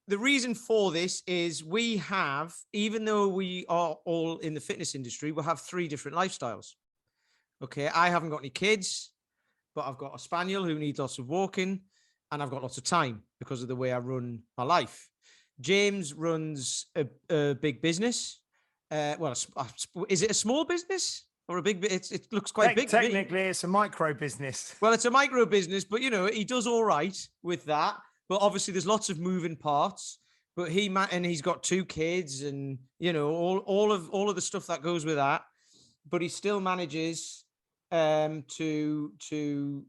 the reason for this is we have, even though we are all in the fitness industry, we'll have 3 different lifestyles. Okay. I haven't got any kids, but I've got a spaniel who needs lots of walking, and I've got lots of time because of the way I run my life. James runs a big business. Is it a small business or a big? It looks quite big. Technically, it's a micro business. Well, it's a micro business, but he does all right with that. But obviously, there's lots of moving parts. But he's got 2 kids, and all of the stuff that goes with that. But he still manages to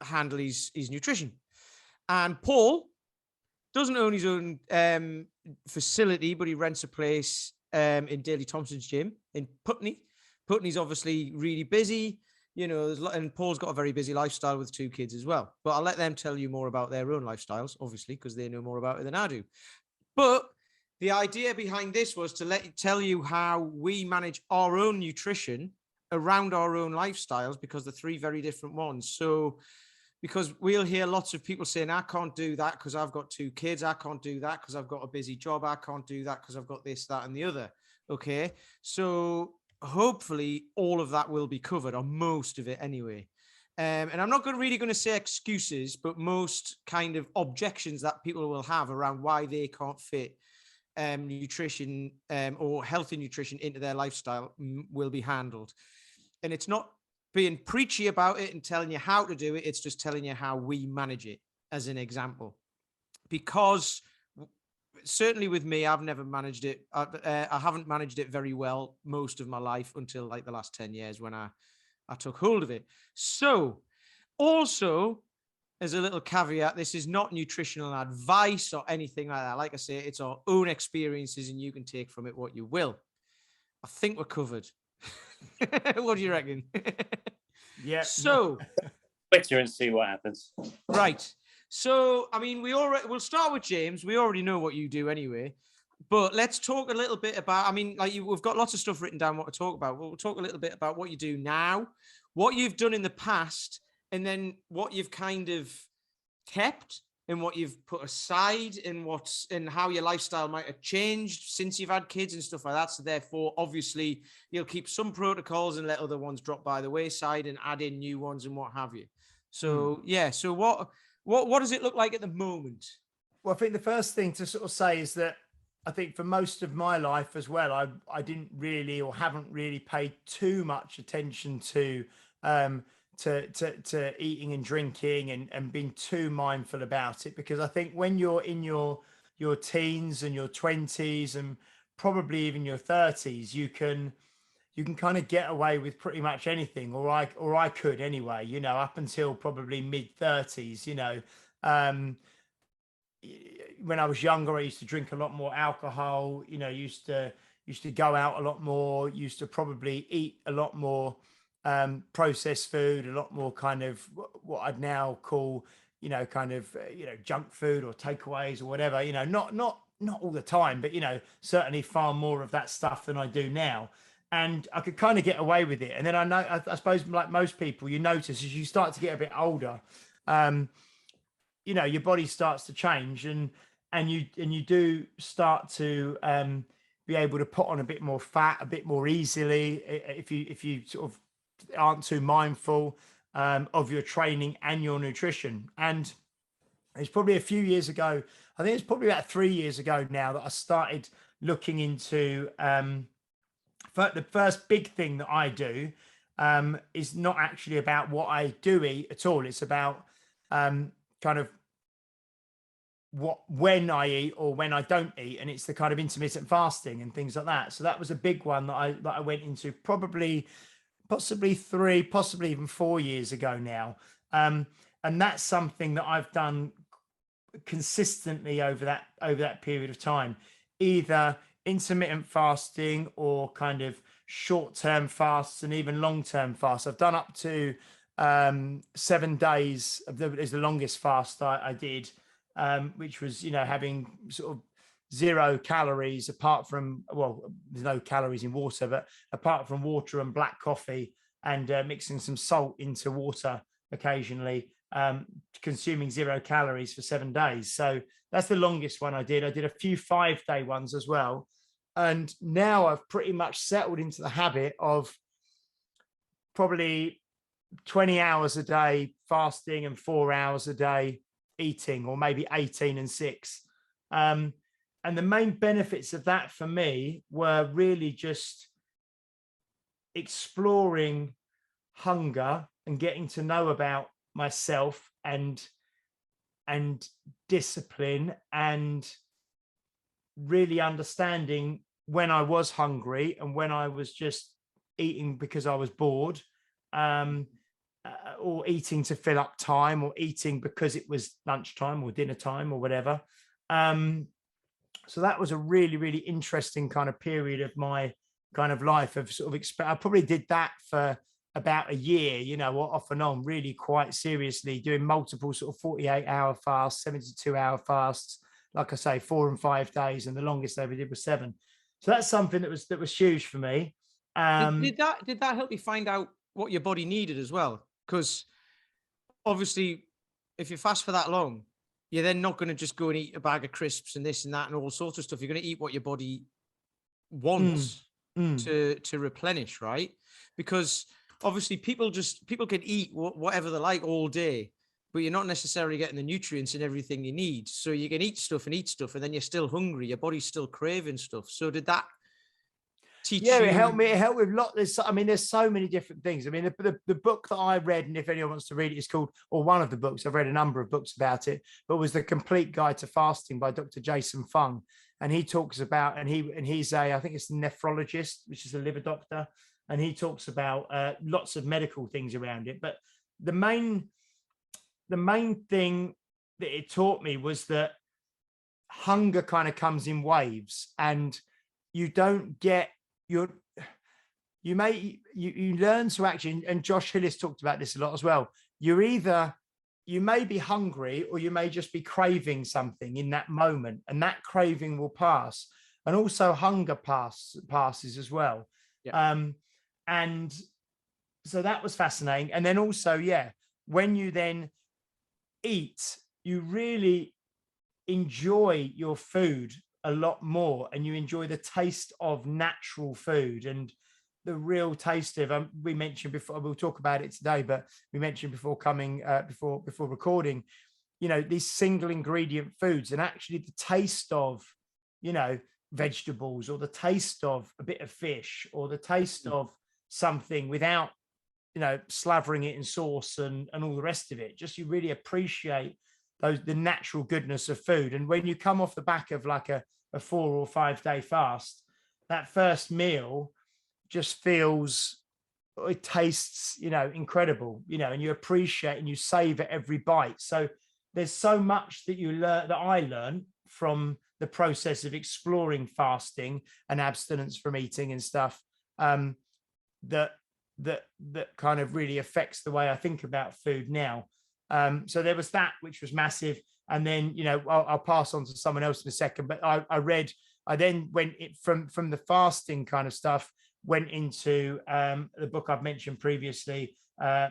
handle his nutrition. And Paul doesn't own his own facility, but he rents a place in Daley Thompson's gym in Putney. Putney's obviously really busy, and Paul's got a very busy lifestyle with 2 kids as well. But I'll let them tell you more about their own lifestyles, obviously, because they know more about it than I do. But the idea behind this was to tell you how we manage our own nutrition around our own lifestyles, because they're 3 very different ones. So, because we'll hear lots of people saying, I can't do that because I've got 2 kids. I can't do that because I've got a busy job. I can't do that because I've got this, that, and the other. Okay. So hopefully all of that will be covered, or most of it anyway. And I'm not really going to say excuses, but most kind of objections that people will have around why they can't fit nutrition or healthy nutrition into their lifestyle will be handled. And it's not being preachy about it and telling you how to do it. It's just telling you how we manage it as an example. Because certainly with me, I've never managed it. I haven't managed it very well most of my life until like the last 10 years when I took hold of it. So also, as a little caveat, this is not nutritional advice or anything like that. Like I say, it's our own experiences and you can take from it what you will. I think we're covered. What do you reckon? Yeah. So Twitter and see what happens. Right. So, I mean, we'll start with James. We already know what you do anyway, but let's talk a little bit about, we've got lots of stuff written down what to talk about. We'll talk a little bit about what you do now, what you've done in the past, and then what you've kind of kept and what you've put aside, and how your lifestyle might have changed since you've had kids and stuff like that. So therefore, obviously, you'll keep some protocols and let other ones drop by the wayside and add in new ones and what have you. So, yeah. So what does it look like at the moment? Well, I think the first thing to sort of say is that I think for most of my life as well, I didn't really, or haven't really paid too much attention to eating and drinking and being too mindful about it, because I think when you're in your teens and your 20s and probably even your 30s, you can kind of get away with pretty much anything, or I could anyway, up until probably mid 30s. When I was younger, I used to drink a lot more alcohol, used to go out a lot more, used to probably eat a lot more processed food, a lot more kind of what I'd now call, junk food or takeaways or whatever, not all the time, but, certainly far more of that stuff than I do now. And I could kind of get away with it. And then I suppose like most people, you notice as you start to get a bit older, your body starts to change and you do start to be able to put on a bit more fat, a bit more easily, if you sort of aren't too mindful of your training and your nutrition. And it's probably a few years ago, I think it's probably about 3 years ago now, that I started looking into the first big thing that I do is not actually about what I do eat at all. It's about kind of when I eat or when I don't eat, and it's the kind of intermittent fasting and things like that. So that was a big one that I went into possibly 3, possibly even 4 years ago now. And that's something that I've done consistently over that period of time, either intermittent fasting or kind of short-term fasts and even long-term fasts. I've done up to 7 days is the longest fast I did, which was, having sort of 0 calories apart from, well, there's no calories in water, but apart from water and black coffee, and mixing some salt into water occasionally, consuming 0 calories for 7 days. So that's the longest one I did. I did a few 5-day ones as well. And now I've pretty much settled into the habit of probably 20 hours a day fasting and 4 hours a day eating, or maybe 18 and 6. And the main benefits of that for me were really just exploring hunger and getting to know about myself and discipline, and really understanding when I was hungry and when I was just eating because I was bored, or eating to fill up time, or eating because it was lunchtime or dinner time or whatever. So that was a really, really interesting kind of period of my kind of life of sort of, I probably did that for about a year, you know, off and on, really quite seriously, doing multiple sort of 48-hour fasts, 72-hour fasts, like I say, 4 and 5 days, and the longest I ever did was 7. So that's something that was huge for me. Did that help you find out what your body needed as well? Because obviously, if you fast for that long, you're then not going to just go and eat a bag of crisps and this and that and all sorts of stuff. You're going to eat what your body wants to replenish, right? Because obviously people can eat whatever they like all day, but you're not necessarily getting the nutrients and everything you need. So you can eat stuff, and then you're still hungry. Your body's still craving stuff. So did that teach you? It helped me. It helped with lots. There's so many different things. I mean, the book that I read, and if anyone wants to read it, is called, or one of the books, I've read a number of books about it, but was The Complete Guide to Fasting by Dr. Jason Fung. And he talks about, and he's I think it's a nephrologist, which is a liver doctor. And he talks about lots of medical things around it. But the main thing that it taught me was that hunger kind of comes in waves, and you don't get you learn to actually, and Josh Hillis talked about this a lot as well. You may be hungry, or you may just be craving something in that moment, and that craving will pass. And also hunger passes as well. Yeah. And so that was fascinating. And then also, when you then eat, you really enjoy your food a lot more, and you enjoy the taste of natural food and the real taste of, we mentioned before, we'll talk about it today, but we mentioned before coming, before recording, you know, these single ingredient foods, and actually the taste of, you know, vegetables, or the taste of a bit of fish, or the taste of something without, you know, slavering it in sauce and all the rest of it. Just, you really appreciate the natural goodness of food. And when you come off the back of like a 4 or 5 day fast, that first meal just feels, it tastes, you know, incredible, you know, and you appreciate and you savor every bite. So there's so much that you learn, that I learned from the process of exploring fasting and abstinence from eating and stuff, that kind of really affects the way I think about food now. So there was that, which was massive. And then, you know, I'll pass on to someone else in a second, but I then went from the fasting kind of stuff, went into the book I've mentioned previously,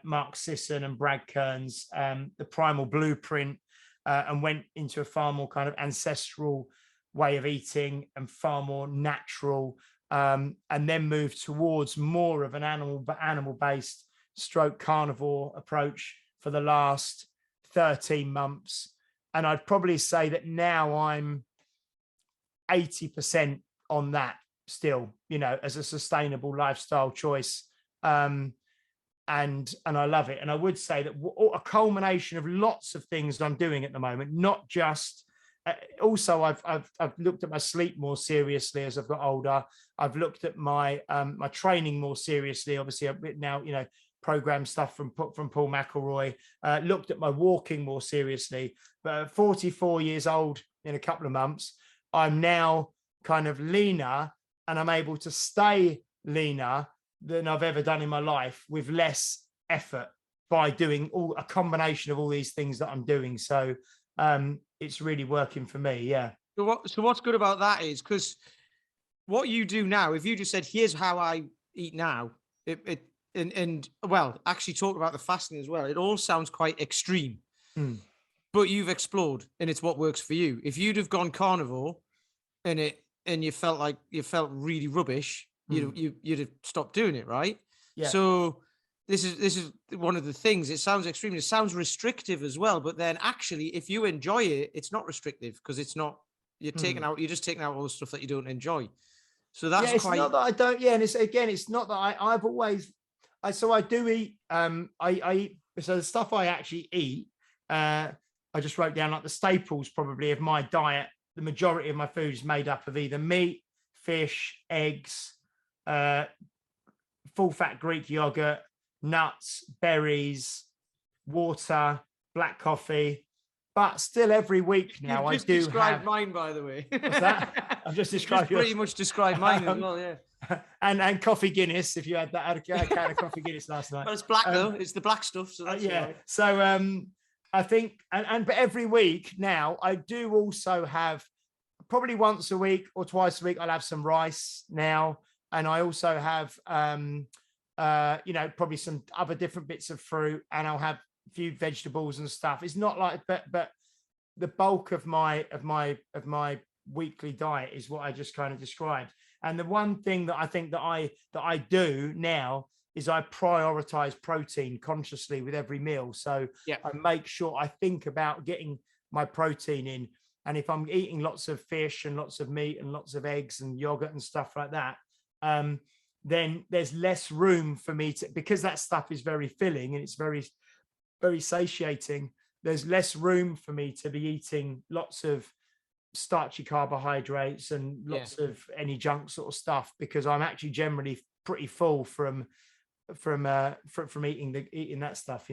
Mark Sisson and Brad Kearns, the Primal Blueprint, and went into a far more kind of ancestral way of eating and far more natural, and then moved towards more of an animal-based stroke carnivore approach for the last 13 months. And I'd probably say that now I'm 80% on that still, you know, as a sustainable lifestyle choice. And I love it. And I would say that a culmination of lots of things that I'm doing at the moment, not just, also I've looked at my sleep more seriously as I've got older. I've looked at my my training more seriously. Obviously I've now, you know, program stuff from Paul McElroy, looked at my walking more seriously. But at 44 years old in a couple of months, I'm now kind of leaner, and I'm able to stay leaner than I've ever done in my life with less effort by doing a combination of all these things that I'm doing. So it's really working for me. Yeah. So what's good about that is, because what you do now, if you just said, here's how I eat now, and well, actually talk about the fasting as well. It all sounds quite extreme, but you've explored, and it's what works for you. If you'd have gone carnivore, and you felt really rubbish, you'd have stopped doing it, right? Yeah. So this is one of the things. It sounds extreme. It sounds restrictive as well, but then actually, if you enjoy it, it's not restrictive because it's not. You're just taking out all the stuff that you don't enjoy. So that's it's not that I don't. Yeah, and it's not that I've always. I do eat. I eat. So the stuff I actually eat. I just wrote down like the staples probably of my diet. The majority of my food is made up of either meat, fish, eggs, full fat Greek yogurt, nuts, berries, water, black coffee. But still, every week now I do have mine, by the way. What's that? I've just described pretty much described mine as well, yeah. And coffee Guinness, if you had that, I had a can of coffee Guinness last night. But it's black though. It's the black stuff. So that's yeah. Right. So I think, but every week now I do also have probably once a week or twice a week. I'll have some rice now, and I also have probably some other different bits of fruit, and I'll have a few vegetables and stuff. It's not like, but the bulk of my weekly diet is what I just kind of described. And the one thing that I think that I do now is I prioritize protein consciously with every meal. So I make sure I think about getting my protein in. And if I'm eating lots of fish and lots of meat and lots of eggs and yogurt and stuff like that, then there's less room for me to, because that stuff is very filling and it's very, very satiating. There's less room for me to be eating lots of starchy carbohydrates and lots of any junk sort of stuff, because I'm actually generally pretty full from eating that stuff,